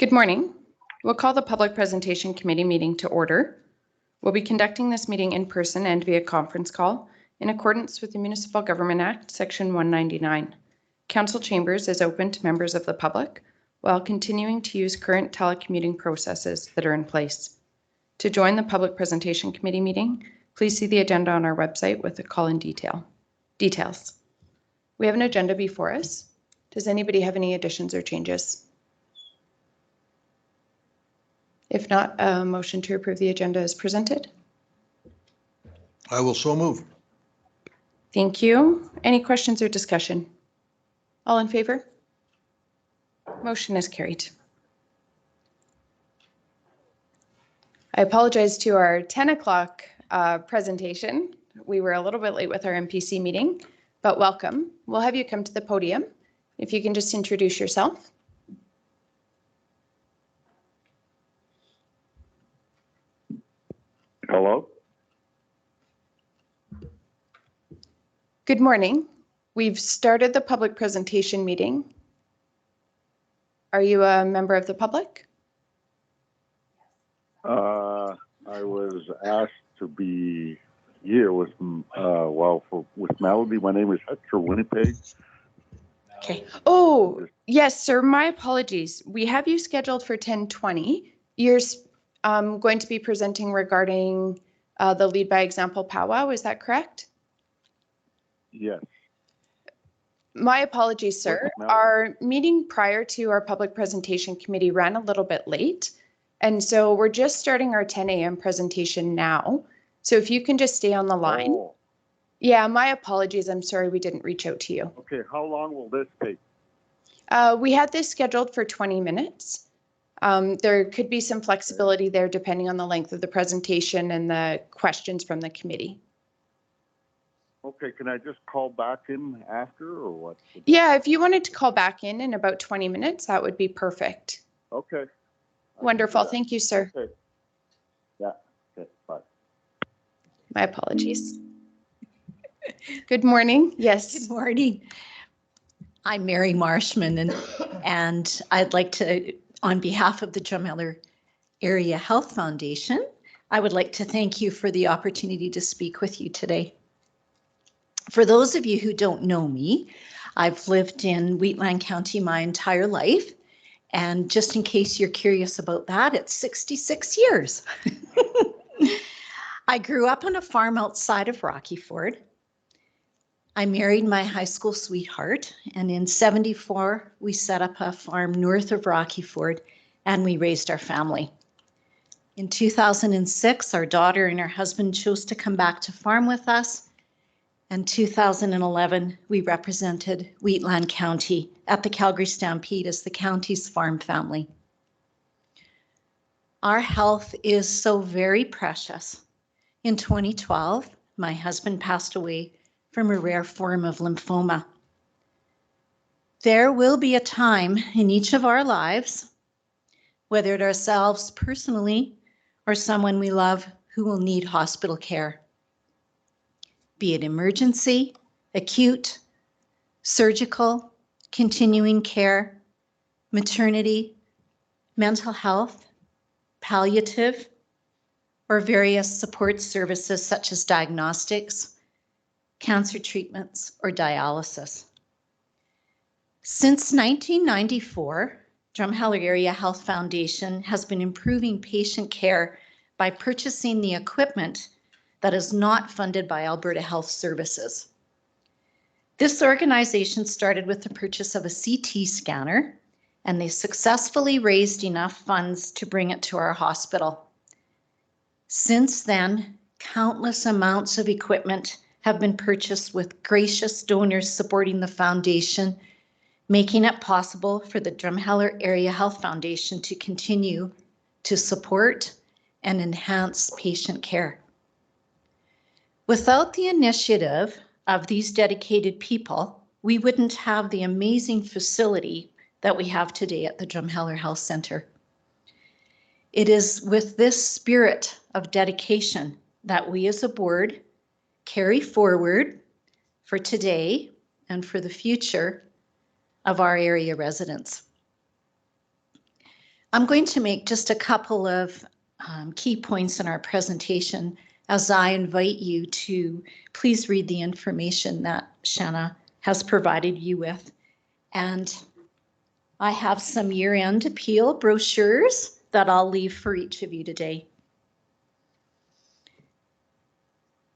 Good morning. We'll call the Public Presentation Committee meeting to order. We'll be conducting this meeting in person and via conference call in accordance with the Municipal Government Act, Section 199. Council chambers is open to members of the public while continuing to use current telecommuting processes that are in place. To join the Public Presentation Committee meeting, please see the agenda on our website with the call-in details. We have an agenda before us. Does anybody have any additions or changes? If not, a motion to approve the agenda is presented. I will so move. Thank you. Any questions or discussion? All in favor? Motion is carried. I apologize to our 10 o'clock presentation. We were a little bit late with our MPC meeting, but welcome. We'll have you come to the podium. If you can just introduce yourself. Hello. Good morning. We've started the public presentation meeting. Are you a member of the public? I was asked to be here with, with Melody. My name is Hector Winnipeg. Okay. Oh, yes, sir. My apologies. We have you scheduled for 10:20. You're going to be presenting regarding the Lead by Example powwow. Is that correct? Yes. My apologies, sir. Our meeting prior to our public presentation committee ran a little bit late. And so we're just starting our 10 a.m. presentation now. So if you can just stay on the line. Oh. Yeah, my apologies. I'm sorry we didn't reach out to you. Okay, how long will this take? We had this scheduled for 20 minutes. There could be some flexibility there depending on the length of the presentation and the questions from the committee. Okay, can I just call back in after or what? Yeah, if you wanted to call back in about 20 minutes, that would be perfect. Okay. Wonderful. Thank you, sir. Okay. Yeah, okay, bye. My apologies. Good morning. Yes. Good morning. I'm Mary Marshman, and I'd like to, on behalf of the Drumheller Area Health Foundation, I would like to thank you for the opportunity to speak with you today. For those of you who don't know me, I've lived in Wheatland County my entire life. And just in case you're curious about that, it's 66 years. I grew up on a farm outside of Rocky Ford. I married my high school sweetheart, and in '74, we set up a farm north of Rocky Ford, and we raised our family. In 2006, our daughter and her husband chose to come back to farm with us. In 2011, we represented Wheatland County at the Calgary Stampede as the county's farm family. Our health is so very precious. In 2012, my husband passed away from a rare form of lymphoma. There will be a time in each of our lives, whether it's ourselves personally or someone we love, who will need hospital care. Be it emergency, acute, surgical, continuing care, maternity, mental health, palliative, or various support services such as diagnostics, cancer treatments, or dialysis. Since 1994, Drumheller Area Health Foundation has been improving patient care by purchasing the equipment that is not funded by Alberta Health Services. This organization started with the purchase of a CT scanner, and they successfully raised enough funds to bring it to our hospital. Since then, countless amounts of equipment have been purchased with gracious donors supporting the foundation, making it possible for the Drumheller Area Health Foundation to continue to support and enhance patient care. Without the initiative of these dedicated people, we wouldn't have the amazing facility that we have today at the Drumheller Health Centre. It is with this spirit of dedication that we as a board carry forward for today and for the future of our area residents. I'm going to make just a couple of key points in our presentation as I invite you to please read the information that Shanna has provided you with. And I have some year-end appeal brochures that I'll leave for each of you today.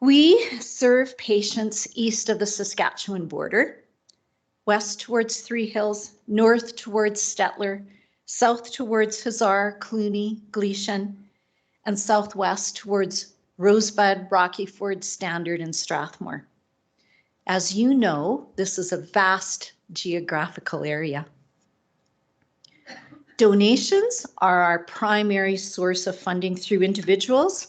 We serve patients east of the Saskatchewan border, west towards Three Hills, north towards Stettler, south towards Hazard, Cluny, Gleason, and southwest towards Rosebud, Rocky Ford, Standard, and Strathmore. As you know, this is a vast geographical area. Donations are our primary source of funding through individuals,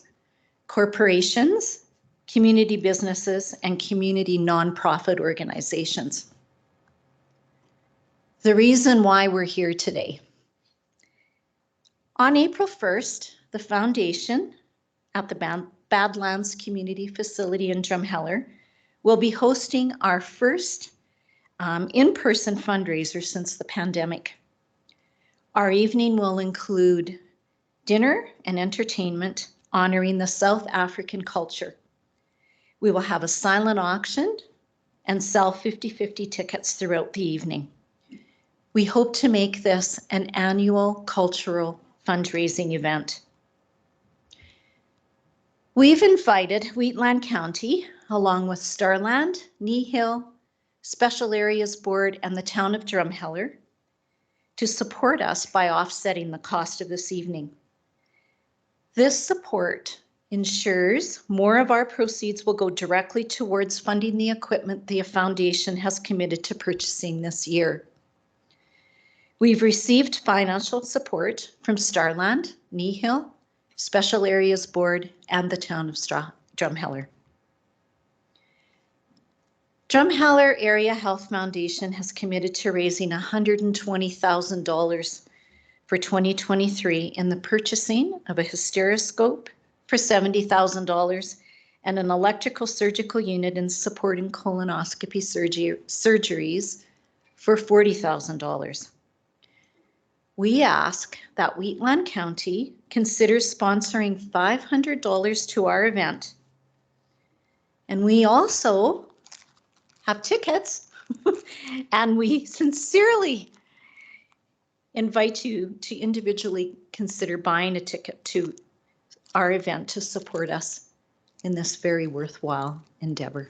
corporations, community businesses, and community nonprofit organizations. The reason why we're here today. On April 1st, the foundation at the Badlands Community Facility in Drumheller will be hosting our first in-person fundraiser since the pandemic. Our evening will include dinner and entertainment honoring the South African culture. We will have a silent auction and sell 50-50 tickets throughout the evening. We hope to make this an annual cultural fundraising event. We've invited Wheatland County, along with Starland, Kneehill, Special Areas Board, and the town of Drumheller, to support us by offsetting the cost of this evening. This support ensures more of our proceeds will go directly towards funding the equipment the foundation has committed to purchasing this year. We've received financial support from Starland, Kneehill, Special Areas Board, and the town of Drumheller. Drumheller Area Health Foundation has committed to raising $120,000 for 2023 in the purchasing of a hysteroscope for $70,000 and an electrical surgical unit in supporting colonoscopy surgeries for $40,000. We ask that Wheatland County consider sponsoring $500 to our event. And we also have tickets and we sincerely invite you to individually consider buying a ticket to our event to support us in this very worthwhile endeavor.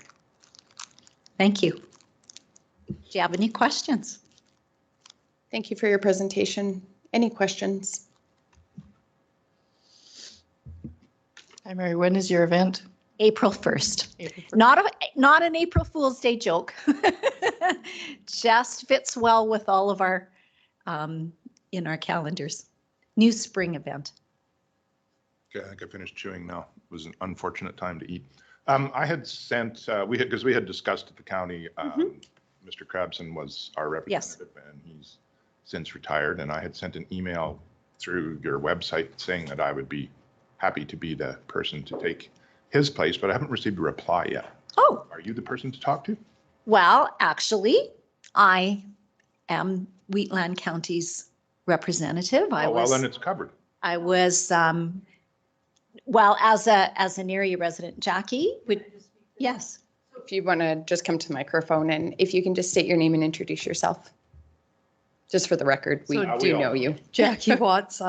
Thank you. Do you have any questions? Thank you for your presentation. Any questions? Hi, Mary. When is your event? April 1st. April 1st. Not an April Fool's Day joke. Just fits well with all of our in our calendars. New spring event. Okay, I think I finished chewing now. It was an unfortunate time to eat. I had sent, because we had discussed at the county, Mr. Crabson was our representative, and he's since retired, and I had sent an email through your website saying that I would be happy to be the person to take his place, but I haven't received a reply yet. Oh. Are you the person to talk to? Well, actually, I am Wheatland County's representative. Well, then it's covered. I was, well, as an area resident, Jackie would, yes. If you want to just come to the microphone and if you can just state your name and introduce yourself. Just for the record, we do know you. Jackie Watts,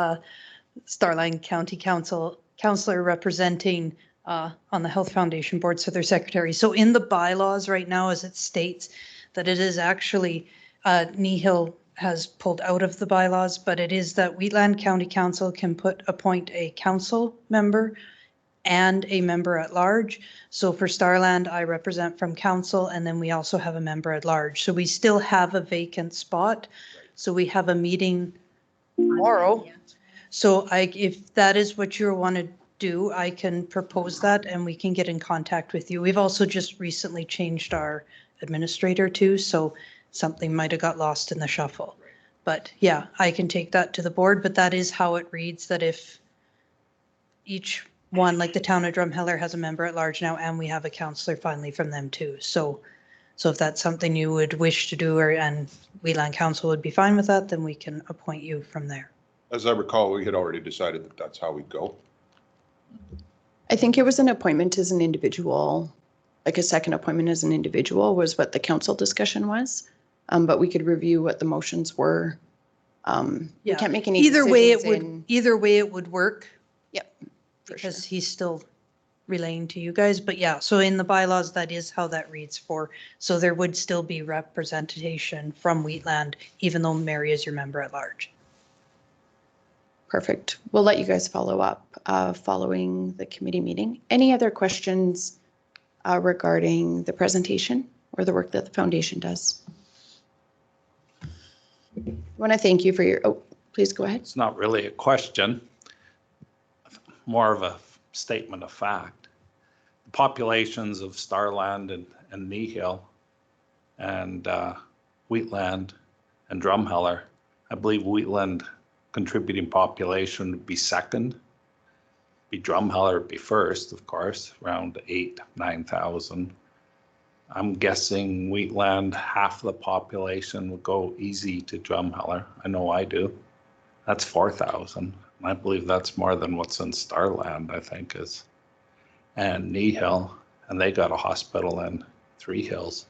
Starland County Councillor representing on the Health Foundation Board, so their secretary. So in the bylaws right now, as it states that it is actually, Kneehill has pulled out of the bylaws, but it is that Wheatland County Council can appoint a council member and a member at large. So for Starland, I represent from council, and then we also have a member at large. So we still have a vacant spot. So we have a meeting tomorrow. So if that is what you want to do, I can propose that and we can get in contact with you. We've also just recently changed our administrator too, so something might have got lost in the shuffle. But yeah, I can take that to the board, but that is how it reads, that if each one, like the town of Drumheller has a member at large now, and we have a councillor finally from them too. So if that's something you would wish to do, and Wheatland Council would be fine with that, then we can appoint you from there. As I recall, we had already decided that that's how we go. I think it was an appointment as an individual, like a second appointment as an individual was what the council discussion was. But we could review what the motions were. We Yeah. can't make any Either way it decisions would, either way it would work. Yep, for Because sure. he's still relaying to you guys, but yeah, so in the bylaws, that is how that reads for. So there would still be representation from Wheatland, even though Mary is your member at large. Perfect. We'll let you guys follow up following the committee meeting. Any other questions regarding the presentation or the work that the foundation does? I want to thank you for your, oh, please go ahead. It's not really a question, more of a statement of fact. The populations of Starland and Nehill and Wheatland and Drumheller, I believe Wheatland contributing population would be second, be Drumheller would be first, of course, around 9,000. I'm guessing Wheatland, half the population would go easy to Drumheller. I know I do. That's 4,000. I believe that's more than what's in Starland, I think is. And Nehill, and they got a hospital in Three Hills.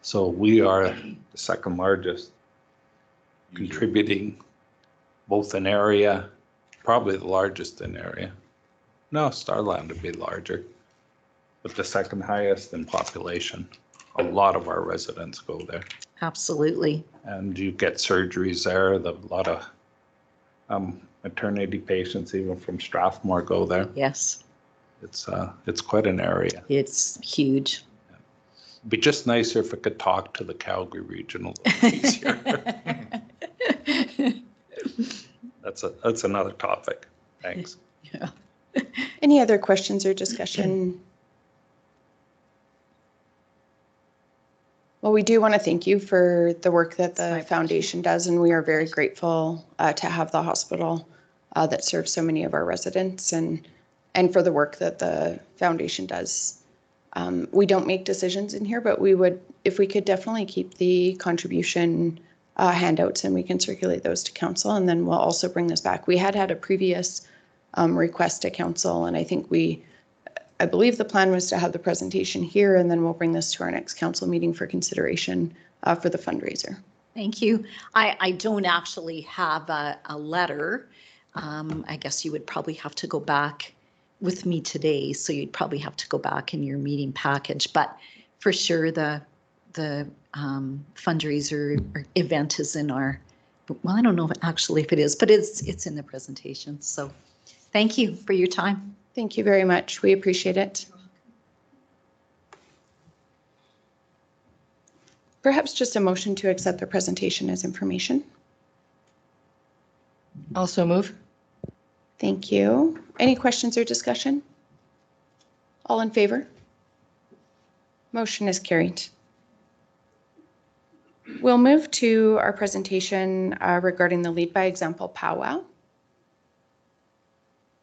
So we are the second largest contributing both in area, probably the largest in area. No, Starland would be larger, but the second highest in population. A lot of our residents go there. Absolutely. And you get surgeries there. A lot of maternity patients, even from Strathmore, go there. Yes, It's quite an area. it's huge. It'd be just nicer if I could talk to the Calgary Regional a little easier. That's another topic. Thanks. Any other questions or discussion? Well, we do want to thank you for the work that the foundation does, and we are very grateful to have the hospital that serves so many of our residents and for the work that the foundation does. We don't make decisions in here, but we would, if we could definitely keep the contribution handouts and we can circulate those to council, and then we'll also bring this back. We had a previous request to council, and I believe the plan was to have the presentation here, and then we'll bring this to our next council meeting for consideration for the fundraiser. Thank you. I don't actually have a letter. I guess you would probably have to go back with me today, so you'd probably have to go back in your meeting package. But for sure, the fundraiser or event is in our. Well, I don't know if it is, but it's in the presentation. So, thank you for your time. Thank you very much. We appreciate it. Perhaps just a motion to accept the presentation as information. Also move. Thank you. Any questions or discussion? All in favor? Motion is carried. We'll move to our presentation regarding the Lead by Example powwow.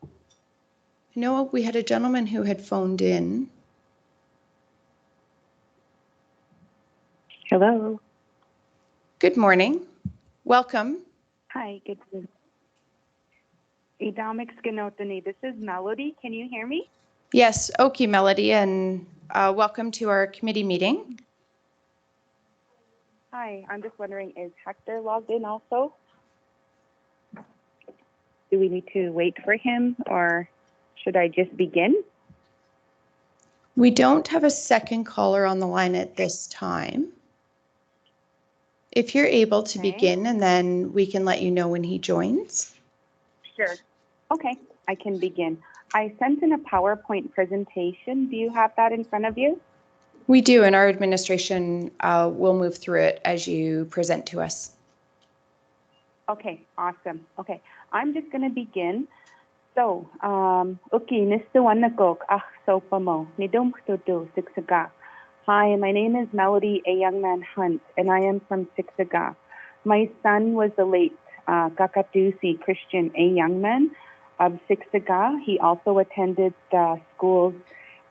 I know we had a gentleman who had phoned in. Hello. Good morning. Welcome. Hi, good morning. This is Melody. Can you hear me? Yes, okay, Melody, and welcome to our committee meeting. Hi, I'm just wondering, is Hector logged in also? Do we need to wait for him, or should I just begin? We don't have a second caller on the line at this time. If you're able to begin, and then we can let you know when he joins. Sure. Okay, I can begin. I sent in a PowerPoint presentation. Do you have that in front of you? We do, and our administration will move through it as you present to us. Okay, awesome. Okay, I'm just going to begin. So, okay, nistawanakok sopamo nidum tutu Siksika. Hi, my name is Melody A. Youngman Hunt, and I am from Siksika. My son was the late Kakatusi Christian A. Youngman of Siksika. He also attended schools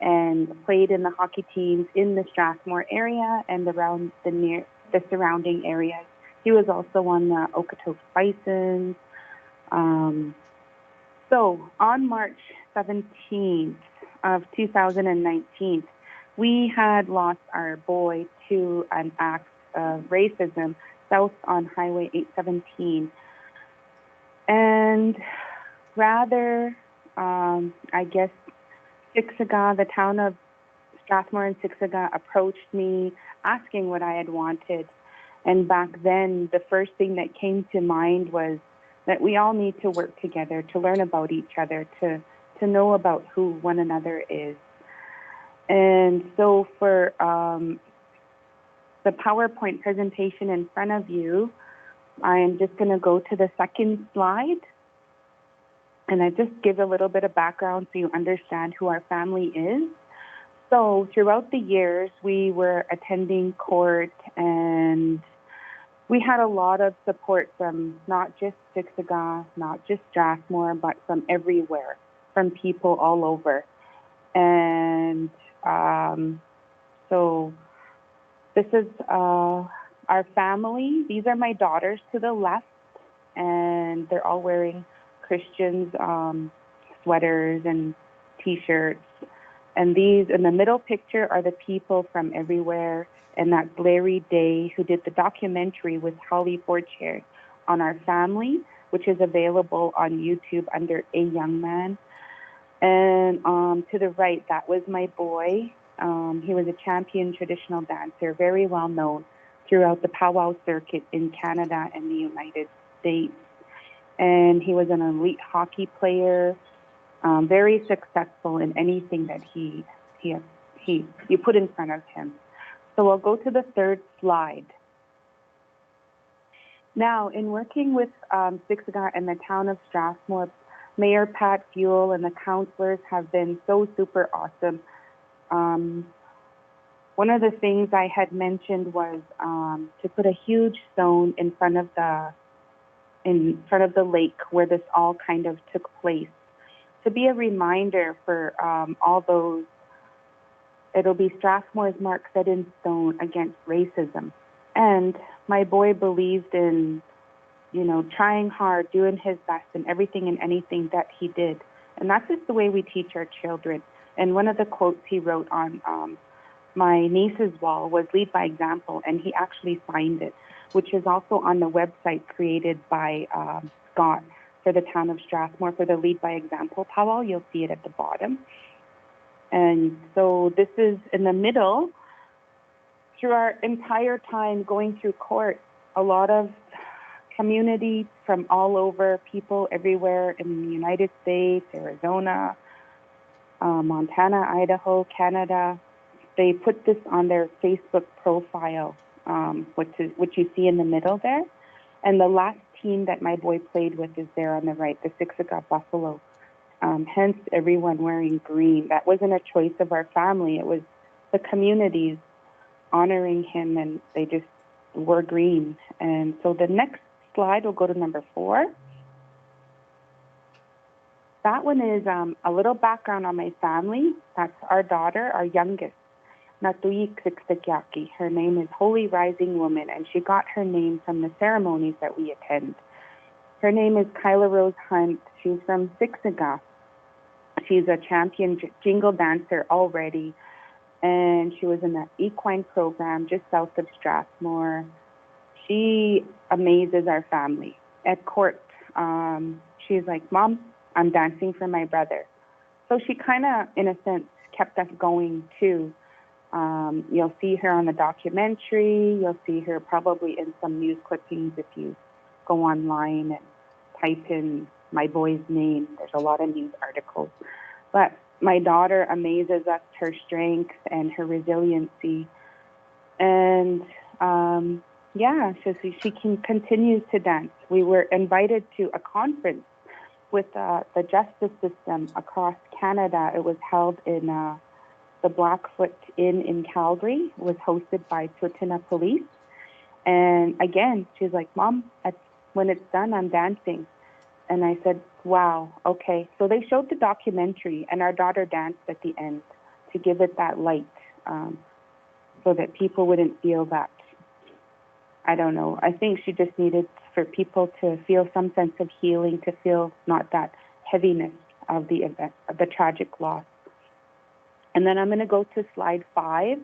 and played in the hockey teams in the Strathmore area and around the surrounding areas. He was also on the Okotoks Bisons, So on March 17th of 2019, we had lost our boy to an act of racism south on Highway 817. And rather, I guess, Siksika, the town of Strathmore and Siksika approached me asking what I had wanted. And back then, the first thing that came to mind was that we all need to work together to learn about each other, to know about who one another is. And so for the PowerPoint presentation in front of you, I am just going to go to the second slide. And I just give a little bit of background so you understand who our family is. So throughout the years, we were attending court, and we had a lot of support from not just Siksika, not just Strathmore, but from everywhere, from people all over. And so this is our family. These are my daughters to the left, and they're all wearing Christians sweaters and T-shirts. And these in the middle picture are the people from everywhere. And that's Larry Day, who did the documentary with Holly Fortier on our family, which is available on YouTube under A Young Man. And to the right, that was my boy. He was a champion traditional dancer, very well known throughout the powwow circuit in Canada and the United States. And he was an elite hockey player, very successful in anything that you put in front of him. So I'll go to the third slide. Now, in working with Siksika and the town of Strathmore, Mayor Pat Fuel and the councillors have been so super awesome. One of the things I had mentioned was to put a huge stone in front of the lake where this all kind of took place, to be a reminder for all those. It'll be Strathmore's mark set in stone against racism. And my boy believed in, trying hard, doing his best in everything and anything that he did. And that's just the way we teach our children. And one of the quotes he wrote on my niece's wall was "Lead by example," and he actually signed it, which is also on the website created by Scott for the town of Strathmore for the Lead by Example powwow. You'll see it at the bottom. And so this is in the middle. Through our entire time going through court, a lot of community from all over, people everywhere in the United States, Arizona, Montana, Idaho, Canada, they put this on their Facebook profile, which you see in the middle there. And the last team that my boy played with is there on the right, the Siksika Buffalo. Hence, everyone wearing green. That wasn't a choice of our family. It was the communities honoring him, and they just wore green. And so the next slide will go to number 4. That one is a little background on my family. That's our daughter, our youngest, Natuyik Siksikaaki. Her name is Holy Rising Woman, and she got her name from the ceremonies that we attend. Her name is Kyla Rose Hunt. She's from Siksika. She's a champion jingle dancer already, and she was in the equine program just south of Strathmore. She amazes our family. At court, she's like, "Mom, I'm dancing for my brother." So she kind of, in a sense, kept us going too. You'll see her on the documentary. You'll see her probably in some news clippings if you go online and type in my boy's name. There's a lot of news articles. But my daughter amazes us, her strength and her resiliency. And so she continues to dance. We were invited to a conference with the justice system across Canada. It was held in the Blackfoot Inn in Calgary. It was hosted by Tsuut'ina Police. And again, she's like, "Mom, when it's done, I'm dancing." And I said, "Wow, okay." So they showed the documentary, and our daughter danced at the end to give it that light, so that people wouldn't feel that, I don't know, I think she just needed for people to feel some sense of healing, to feel not that heaviness of the event, of the tragic loss. And then I'm going to go to slide 5.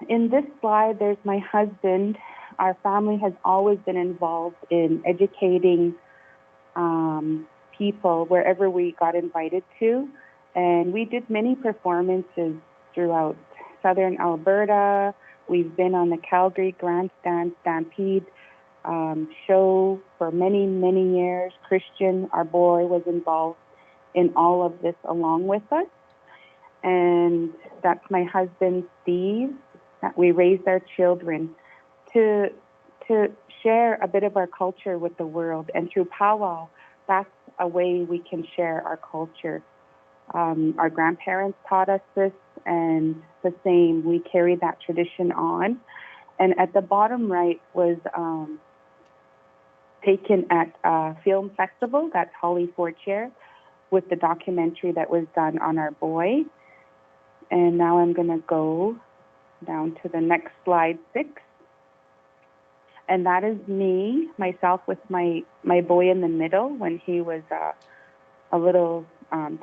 In this slide, there's my husband. Our family has always been involved in educating people wherever we got invited to. And we did many performances throughout southern Alberta. We've been on the Calgary Grandstand Stampede show for many, many years. Christian, our boy, was involved in all of this along with us. And that's my husband, Steve, that we raised our children to share a bit of our culture with the world. And through powwow, that's a way we can share our culture. Our grandparents taught us this, and the same, we carry that tradition on. And at the bottom right was taken at a film festival, that's Holly Fortier, with the documentary that was done on our boy. And now I'm going to go down to the next slide, 6. And that is me, myself with my boy in the middle when he was a little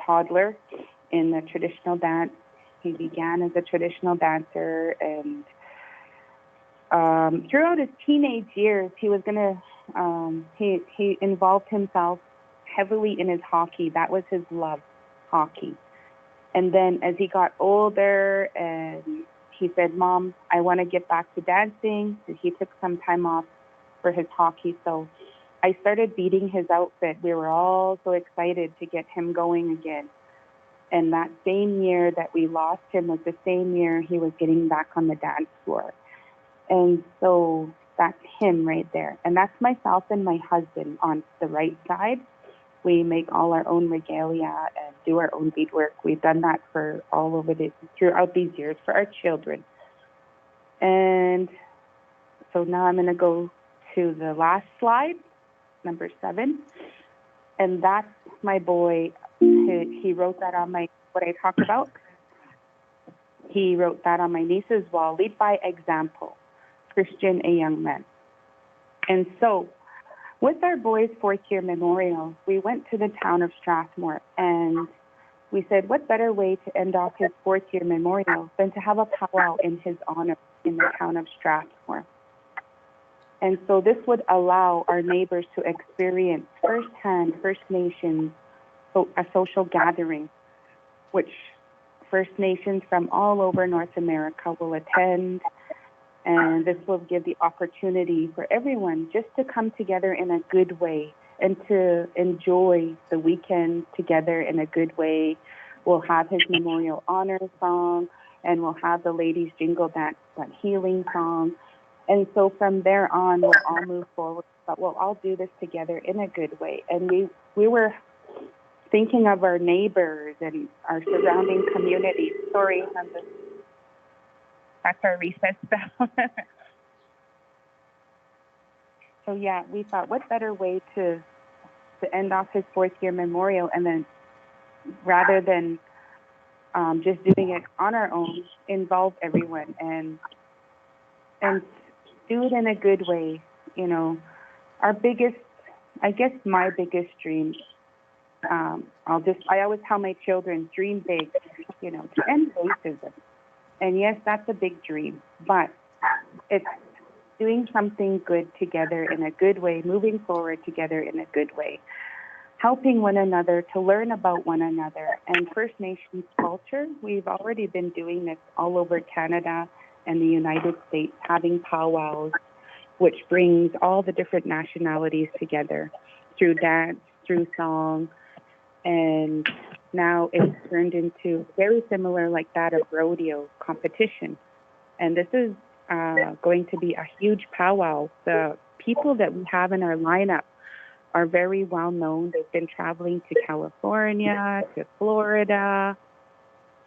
toddler in the traditional dance. He began as a traditional dancer, and throughout his teenage years, he was going to, he involved himself heavily in his hockey. That was his love, hockey. And then as he got older and he said, Mom, I want to get back to dancing. So he took some time off for his hockey. So I started beating his outfit. We were all so excited to get him going again. And that same year that we lost him was the same year he was getting back on the dance floor. And so that's him right there. And that's myself and my husband on the right side. We make all our own regalia and do our own beadwork. We've done that for all over throughout these years for our children. And so now I'm going to go to the last slide, number 7. And that's my boy. He wrote that on what I talked about. He wrote that on my niece's wall, lead by example, Christian, a young man. And so with our boy's 4th year memorial, we went to the town of Strathmore and we said, what better way to end off his 4th year memorial than to have a powwow in his honor in the town of Strathmore. And so this would allow our neighbors to experience firsthand First Nations, a social gathering, which First Nations from all over North America will attend. And this will give the opportunity for everyone just to come together in a good way and to enjoy the weekend together in a good way. We'll have his memorial honor song, and we'll have the ladies jingle that healing song. And so from there on, we'll all move forward, but we'll all do this together in a good way. And we were thinking of our neighbors and our surrounding communities. Sorry, that's our recess bell. So yeah, we thought, what better way to end off his 4th year memorial, and then rather than just doing it on our own, involve everyone and do it in a good way. You know, my biggest dream, I always tell my children, dream big, you know, to end racism. And yes, that's a big dream, but it's doing something good together in a good way, moving forward together in a good way, helping one another to learn about one another. And First Nations culture, we've already been doing this all over Canada and the United States, having powwows, which brings all the different nationalities together through dance, through song, and now it's turned into very similar like that of rodeo competition. And this is going to be a huge powwow. The people that we have in our lineup are very well known. They've been traveling to California, to Florida,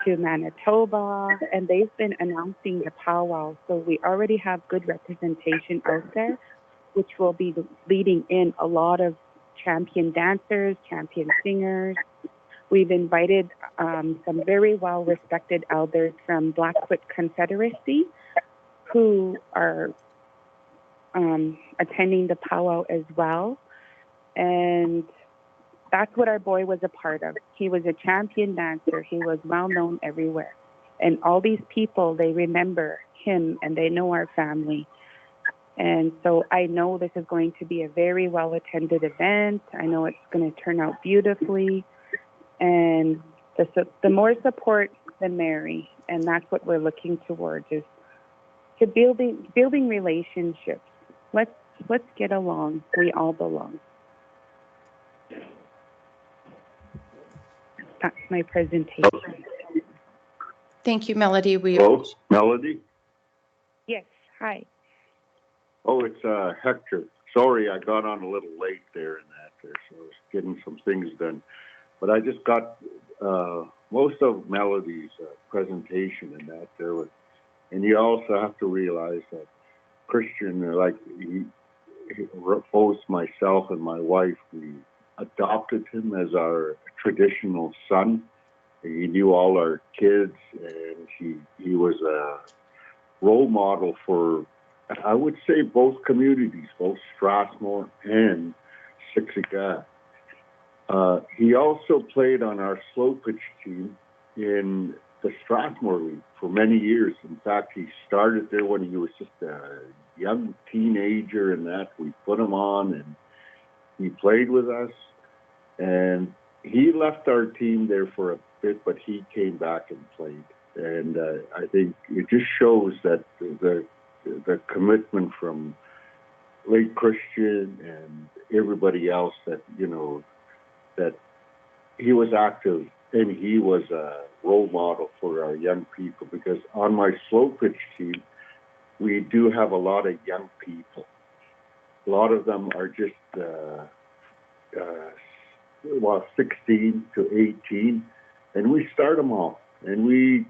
to Manitoba, and they've been announcing the powwow. So we already have good representation out there, which will be leading in a lot of champion dancers, champion singers. We've invited some very well-respected elders from Blackfoot Confederacy who are attending the powwow as well. And that's what our boy was a part of. He was a champion dancer. He was well known everywhere. And all these people, they remember him and they know our family. And so I know this is going to be a very well attended event. I know it's going to turn out beautifully. And the more support, the merry. And that's what we're looking towards, is to building relationships. Let's get along. We all belong. That's my presentation. Thank you, Melody. Hello, Melody? Yes, hi. Oh, it's Hector. Sorry, I got on a little late there and so I was getting some things done. But I just got most of Melody's presentation and that there was, and you also have to realize that Christian, like both myself and my wife, we adopted him as our traditional son. He knew all our kids, and he was a role model for, I would say, both communities, both Strathmore and Siksika. He also played on our slow pitch team in the Strathmore League for many years. In fact, he started there when he was just a young teenager, and that we put him on, and he played with us. And he left our team there for a bit, but he came back and played. And I think it just shows that the commitment from late Christian and everybody else, that, you know, that he was active and he was a role model for our young people. Because on my slow pitch team, we do have a lot of young people. A lot of them are just 16 to 18, and we start them off, and we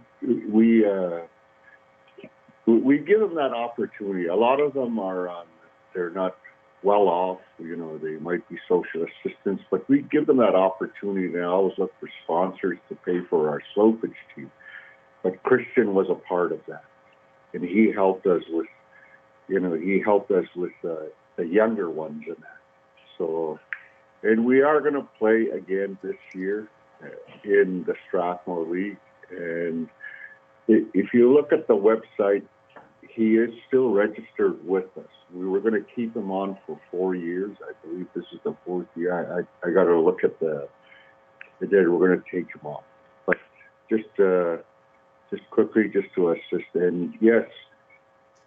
give them that opportunity. A lot of them are they're not well off, you know, they might be social assistants, but we give them that opportunity. And I always look for sponsors to pay for our slow pitch team. But Christian was a part of that, and he helped us with, you know, the younger ones in that. So, and we are going to play again this year in the Strathmore League. And if you look at the website, he is still registered with us. We were going to keep him on for 4 years. I believe this is the 4th year. I got to look at the date. We're going to take him off. But just quickly, just to assist. And yes,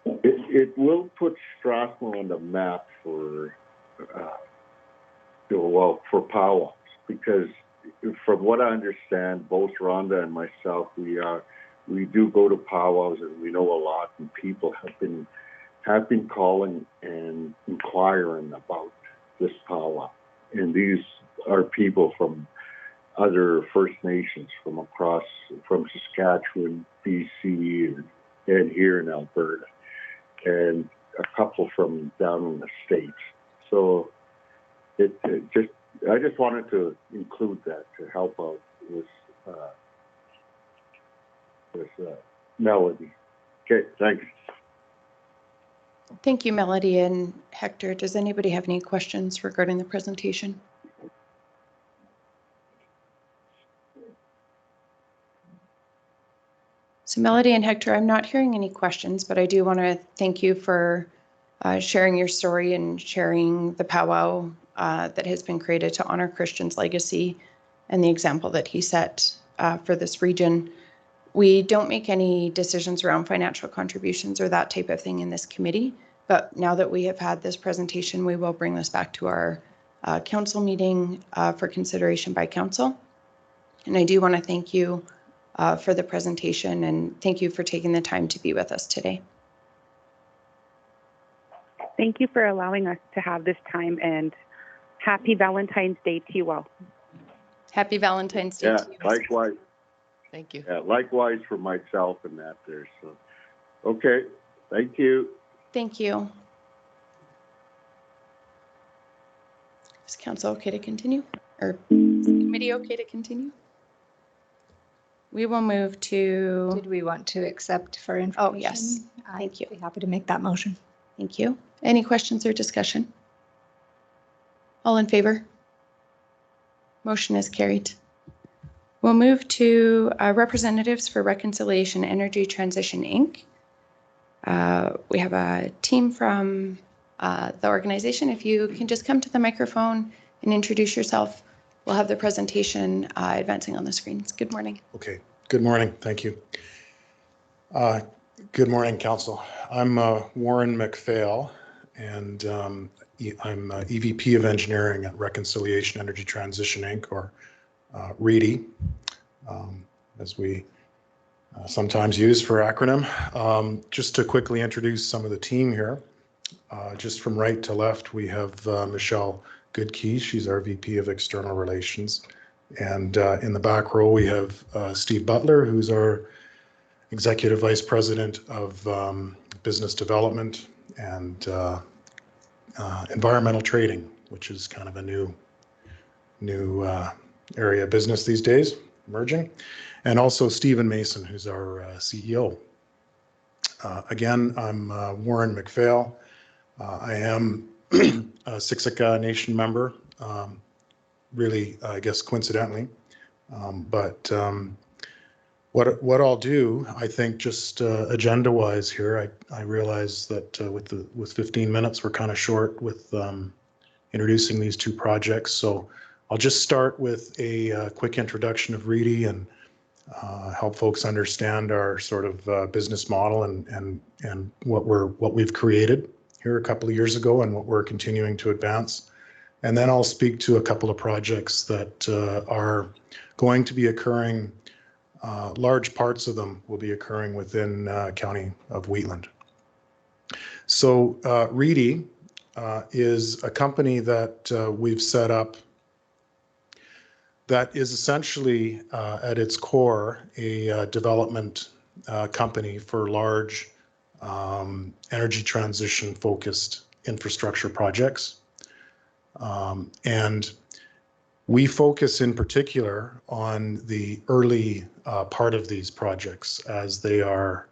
it will put Strathmore on the map for powwows, because from what I understand, both Rhonda and myself, we do go to powwows, and we know a lot, and people have been calling and inquiring about this powwow. And these are people from other First Nations from Saskatchewan, BC, and here in Alberta, and a couple from down in the States. So I just wanted to include that to help out with Melody. Okay, thanks. Thank you, Melody and Hector. Does anybody have any questions regarding the presentation? So Melody and Hector, I'm not hearing any questions, but I do want to thank you for sharing your story and sharing the powwow that has been created to honor Christian's legacy and the example that he set for this region. We don't make any decisions around financial contributions or that type of thing in this committee, but now that we have had this presentation, we will bring this back to our council meeting for consideration by council. And I do want to thank you for the presentation, and thank you for taking the time to be with us today. Thank you for allowing us to have this time, and happy Valentine's Day to you all. Happy Valentine's Day to you. Likewise. Thank you. Yeah, likewise for myself and that there. So, okay, thank you. Thank you. Is council okay to continue? Or is the committee okay to continue? We will move to... Did we want to accept for information? Oh, yes. Thank you. I'd be happy to make that motion. Thank you. Any questions or discussion? All in favor? Motion is carried. We'll move to representatives for Reconciliation Energy Transition, Inc. We have a team from the organization. If you can just come to the microphone and introduce yourself, we'll have the presentation advancing on the screens. Good morning. Okay, good morning. Thank you. Good morning, Council. I'm Warren McPhail, and I'm EVP of Engineering at Reconciliation Energy Transition, Inc., or READY, as we sometimes use for acronym. Just to quickly introduce some of the team here, just from right to left, we have Michelle Goodkey. She's our VP of External Relations. And in the back row, we have Steve Butler, who's our Executive Vice President of Business Development and Environmental Trading, which is kind of a new area of business these days, emerging. And also Stephen Mason, who's our CEO. Again, I'm Warren McPhail. I am a Siksika Nation member, really, I guess, coincidentally. What I'll do, I think, just agenda-wise here, I realize that with 15 minutes, we're kind of short with introducing these two projects. So I'll just start with a quick introduction of READY and help folks understand our sort of business model and what we've created here a couple of years ago and what we're continuing to advance. And then I'll speak to a couple of projects that are going to be occurring. Large parts of them will be occurring within County of Wheatland. So READY is a company that we've set up that is essentially at its core a development company for large energy transition focused infrastructure projects. And we focus in particular on the early part of these projects as they are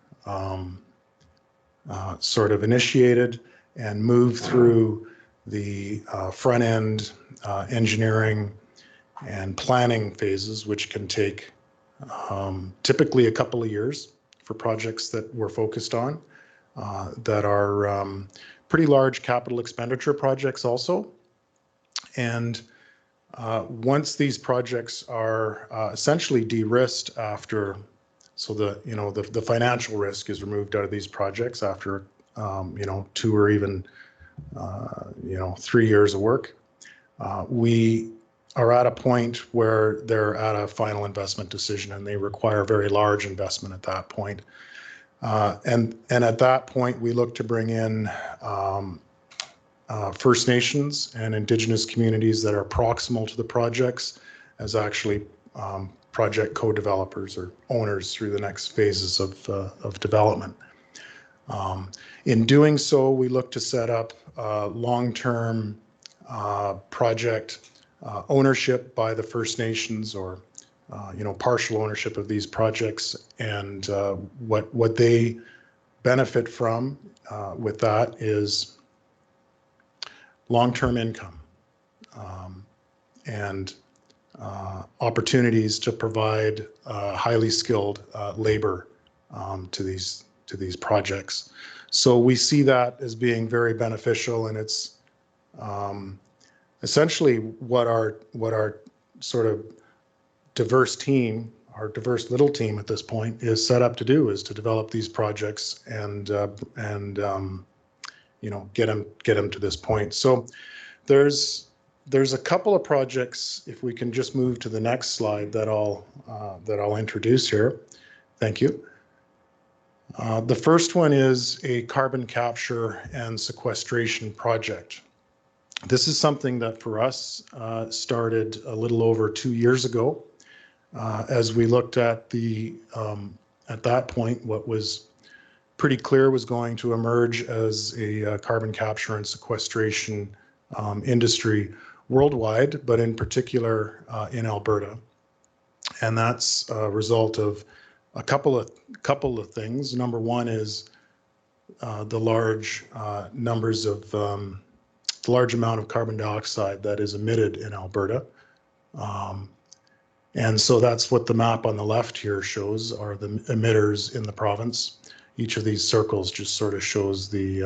sort of initiated and move through the front end engineering and planning phases, which can take typically a couple of years for projects that we're focused on, that are pretty large capital expenditure projects also. And once these projects are essentially de-risked after, so the financial risk is removed out of these projects after 2 or even 3 years of work, we are at a point where they're at a final investment decision and they require very large investment at that point. And at that point, we look to bring in First Nations and Indigenous communities that are proximal to the projects as actually project co-developers or owners through the next phases of development. In doing so, we look to set up long-term project ownership by the First Nations, or partial ownership of these projects, and what they benefit from with that is long-term income and opportunities to provide highly skilled labor to these projects. So we see that as being very beneficial, and it's essentially what our sort of diverse team, our diverse little team at this point, is set up to do, is to develop these projects and get them to this point. So there's a couple of projects, if we can just move to the next slide, that I'll introduce here. Thank you. The first one is a carbon capture and sequestration project. This is something that for us started a little over 2 years ago, as we looked at at that point, what was pretty clear was going to emerge as a carbon capture and sequestration industry worldwide, but in particular in Alberta. And that's a result of a couple of things. Number one is the large numbers of the large amount of carbon dioxide that is emitted in Alberta. And so that's what the map on the left here shows, are the emitters in the province. Each of these circles just sort of shows the,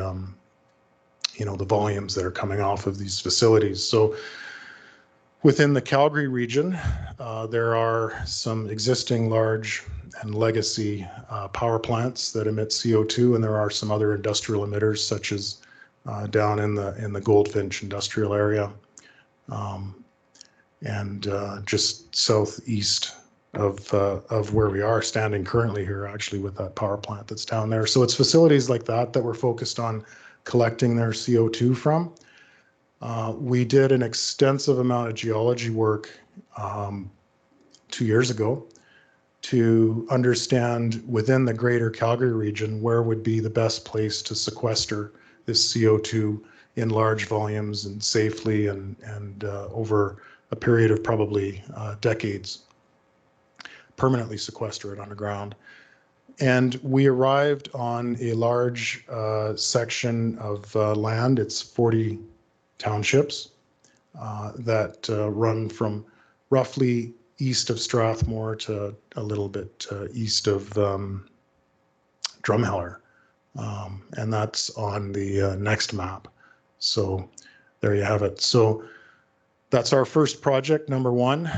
the volumes that are coming off of these facilities. So within the Calgary region, there are some existing large and legacy power plants that emit CO2, and there are some other industrial emitters, such as down in the Goldfinch industrial area, and just southeast of where we are standing currently here, actually, with that power plant that's down there. So it's facilities like that we're focused on collecting their CO2 from. We did an extensive amount of geology work 2 years ago to understand within the greater Calgary region where would be the best place to sequester this CO2 in large volumes and safely and over a period of probably decades, permanently sequester it underground. And we arrived on a large section of land. It's 40 townships that run from roughly east of Strathmore to a little bit east of Drumheller. And that's on the next map. So there you have it. So that's our first project, number one.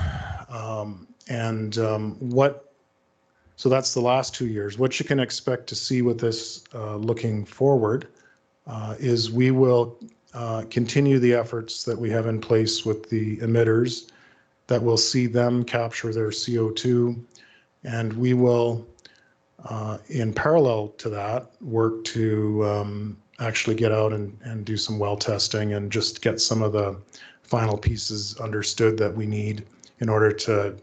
So that's the last 2 years. What you can expect to see with this looking forward is we will continue the efforts that we have in place with the emitters that will see them capture their CO2. And we will, in parallel to that, work to actually get out and do some well testing and just get some of the final pieces understood that we need in order to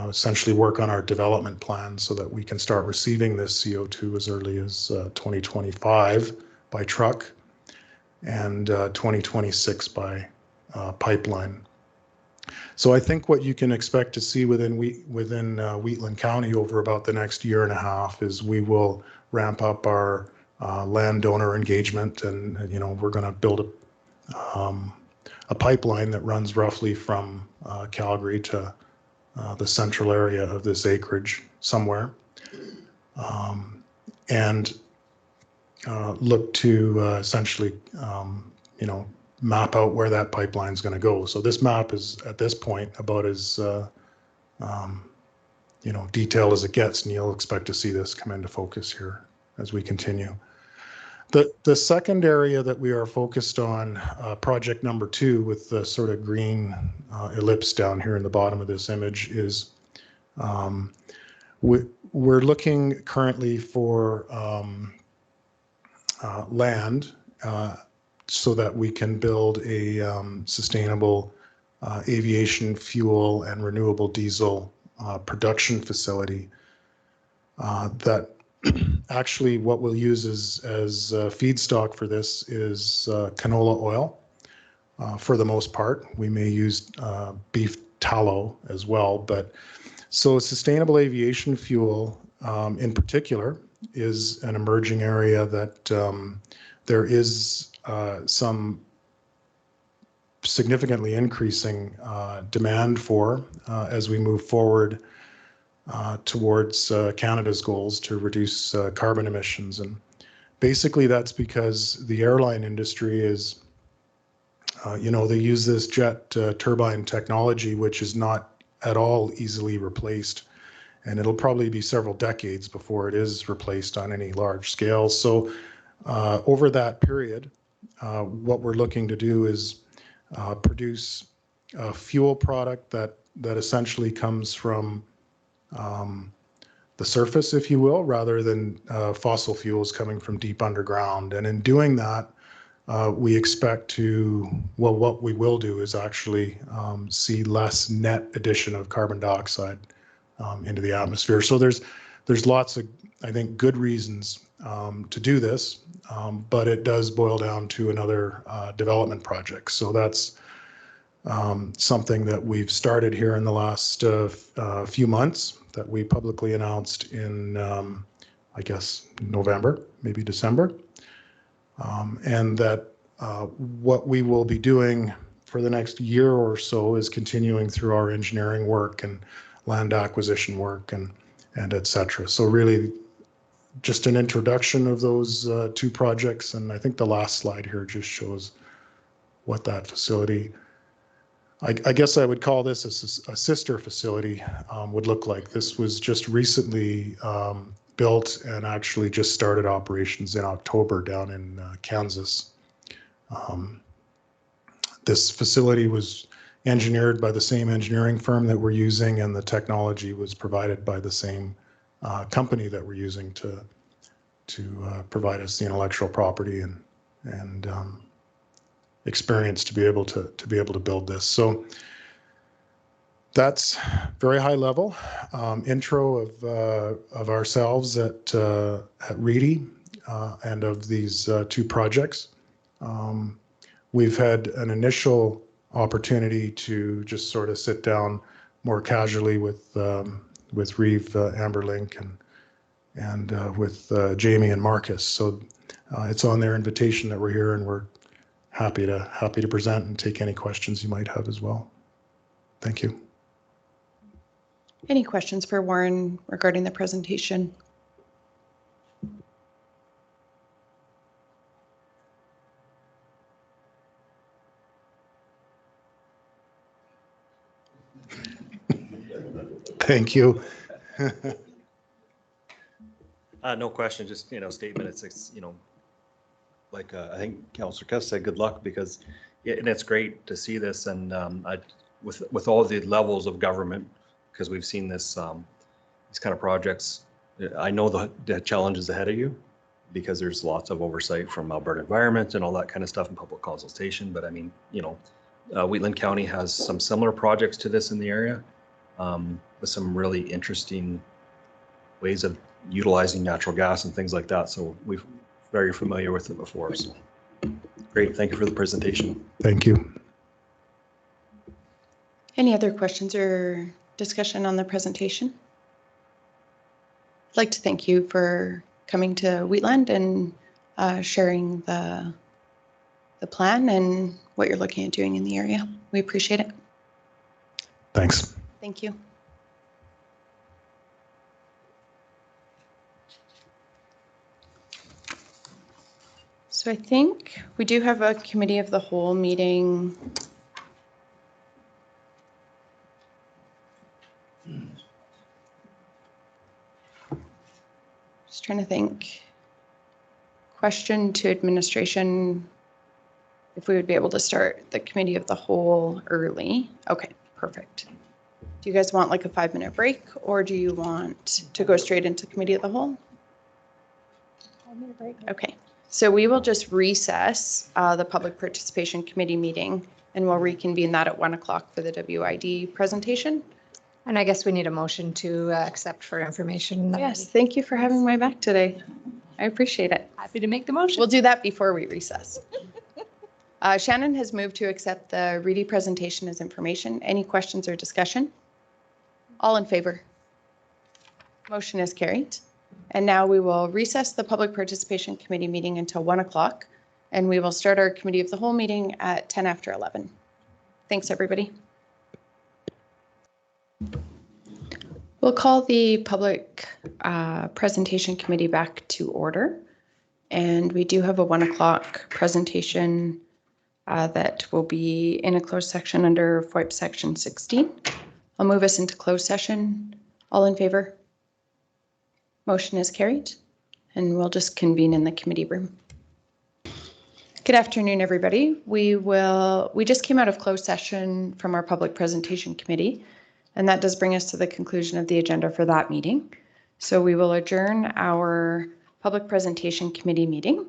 essentially work on our development plan so that we can start receiving this CO2 as early as 2025 by truck and 2026 by pipeline. So I think what you can expect to see within Wheatland County over about the next year and a half is we will ramp up our landowner engagement, and we're going to build a pipeline that runs roughly from Calgary to the central area of this acreage somewhere, and look to essentially, map out where that pipeline is going to go. So this map is at this point about as detailed as it gets, and you'll expect to see this come into focus here as we continue. The second area that we are focused on, project number 2, with the sort of green ellipse down here in the bottom of this image, is we're looking currently for land so that we can build a sustainable aviation fuel and renewable diesel production facility that actually what we'll use as feedstock for this is canola oil for the most part. We may use beef tallow as well, but so sustainable aviation fuel in particular is an emerging area that there is some significantly increasing demand for as we move forward towards Canada's goals to reduce carbon emissions. And basically that's because the airline industry is, they use this jet turbine technology, which is not at all easily replaced. And it'll probably be several decades before it is replaced on any large scale. So over that period, what we're looking to do is produce a fuel product that essentially comes from the surface, if you will, rather than fossil fuels coming from deep underground. And in doing that, we expect to, what we will do is actually see less net addition of carbon dioxide into the atmosphere. So there's lots of, I think, good reasons to do this, but it does boil down to another development project. So that's something that we've started here in the last few months that we publicly announced in I guess, November, maybe December. And that what we will be doing for the next year or so is continuing through our engineering work and land acquisition work and et cetera. So really just an introduction of those two projects. And I think the last slide here just shows what that facility, I guess I would call this a sister facility, would look like. This was just recently built and actually just started operations in October down in Kansas. This facility was engineered by the same engineering firm that we're using, and the technology was provided by the same company that we're using to provide us the intellectual property and experience to be able to build this. So that's very high level intro of ourselves at Reedy and of these two projects. We've had an initial opportunity to just sort of sit down more casually with Reeve Amberlink and with Jamie and Marcus. So it's on their invitation that we're here, and we're happy to present and take any questions you might have as well. Thank you. Any questions for Warren regarding the presentation? Thank you. No question, just, statement. It's like I think Councillor Kuss said, good luck, because and it's great to see this, and with all the levels of government, because we've seen this these kind of projects. I know the challenges ahead of you, because there's lots of oversight from Alberta Environment and all that kind of stuff and public consultation. But I mean, Wheatland County has some similar projects to this in the area, with some really interesting ways of utilizing natural gas and things like that. So we're very familiar with it before. So great. Thank you for the presentation. Thank you. Any other questions or discussion on the presentation? I'd like to thank you for coming to Wheatland and sharing the plan and what you're looking at doing in the area. We appreciate it. Thanks. Thank you. So I think we do have a committee of the whole meeting. Just trying to think. Question to administration, if we would be able to start the committee of the whole early. Okay, perfect. Do you guys want like a 5-minute break, or do you want to go straight into committee of the whole? 5-minute break. Okay. So we will just recess the Public Participation Committee meeting, and we'll reconvene that at 1 o'clock for the WID presentation. And I guess we need a motion to accept for information. Yes, thank you for having my back today. I appreciate it. Happy to make the motion. We'll do that before we recess. Shannon has moved to accept the Reedy presentation as information. Any questions or discussion? All in favor? Motion is carried. And now we will recess the Public Participation Committee meeting until 1 o'clock, and we will start our Committee of the Whole meeting at 10 after 11. Thanks, everybody. We'll call the Public Presentation Committee back to order, and we do have a 1 o'clock presentation that will be in a closed section under FOIP Section 16. I'll move us into closed session. All in favor? Motion is carried, and we'll just convene in the committee room. Good afternoon, everybody. We just came out of closed session from our Public Presentation Committee, and that does bring us to the conclusion of the agenda for that meeting. So we will adjourn our Public Presentation Committee meeting.